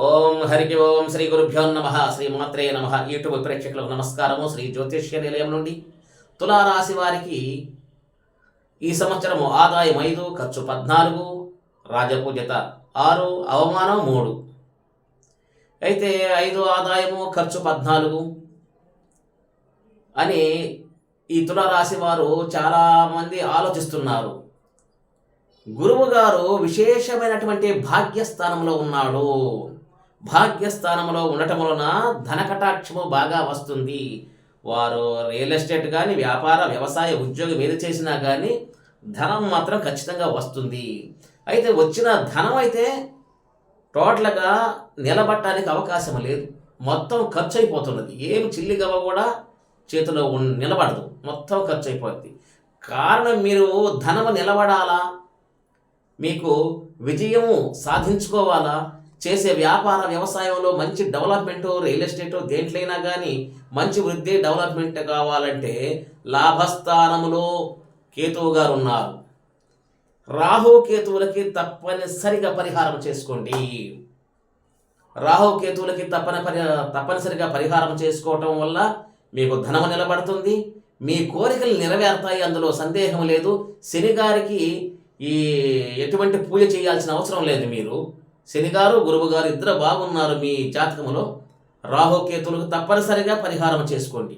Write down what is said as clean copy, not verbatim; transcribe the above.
ఓం హరికి ఓం శ్రీ గురుభ్యో నమ శ్రీ మాత్రే నమ. యూట్యూబ్ ప్రేక్షకులకు నమస్కారము. శ్రీ జ్యోతిష్య నిలయం నుండి తులారాశి వారికి ఈ సంవత్సరము ఆదాయం 5, ఖర్చు 14, రాజపూజ్యత 6, అవమానం 3. అయితే 5 ఆదాయము ఖర్చు 14 అని ఈ తులారాశి వారు చాలామంది ఆలోచిస్తున్నారు. గురువు గారు విశేషమైనటువంటి భాగ్యస్థానంలో ఉన్నాడు. భాగ్యస్థానంలో ఉండటం వలన ధనకటాక్షము బాగా వస్తుంది. వారు రియల్ ఎస్టేట్ కానీ, వ్యాపార వ్యవసాయ ఉద్యోగం ఏది చేసినా కానీ ధనం మాత్రం ఖచ్చితంగా వస్తుంది. అయితే వచ్చిన ధనం అయితే టోటల్గా నిలబట్టడానికి అవకాశం లేదు. మొత్తం ఖర్చు అయిపోతున్నది. ఏమి చిల్లిగవ్వ కూడా చేతిలో నిలబడదు, మొత్తం ఖర్చు అయిపోతుంది. కారణం, మీరు ధనము నిలబడాలా, మీకు విజయము సాధించుకోవాలా, చేసే వ్యాపార వ్యవసాయంలో మంచి డెవలప్మెంటు, రియల్ ఎస్టేటు దేంట్లైనా కానీ మంచి వృద్ధి డెవలప్మెంట్ కావాలంటే లాభస్థానములో కేతువు గారు ఉన్నారు. రాహు కేతువులకి తప్పనిసరిగా పరిహారం చేసుకోండి. రాహు కేతువులకి తప్పనిసరిగా పరిహారం చేసుకోవటం వల్ల మీకు ధనము నిలబడుతుంది, మీ కోరికలు నెరవేరుతాయి, అందులో సందేహం లేదు. శని గారికి ఎటువంటి పూజ చేయాల్సిన అవసరం లేదు. మీరు శనిగారు, గురువు గారు ఇద్దరు బాగున్నారు మీ జాతకములో. రాహుకేతులకు తప్పనిసరిగా పరిహారం చేసుకోండి.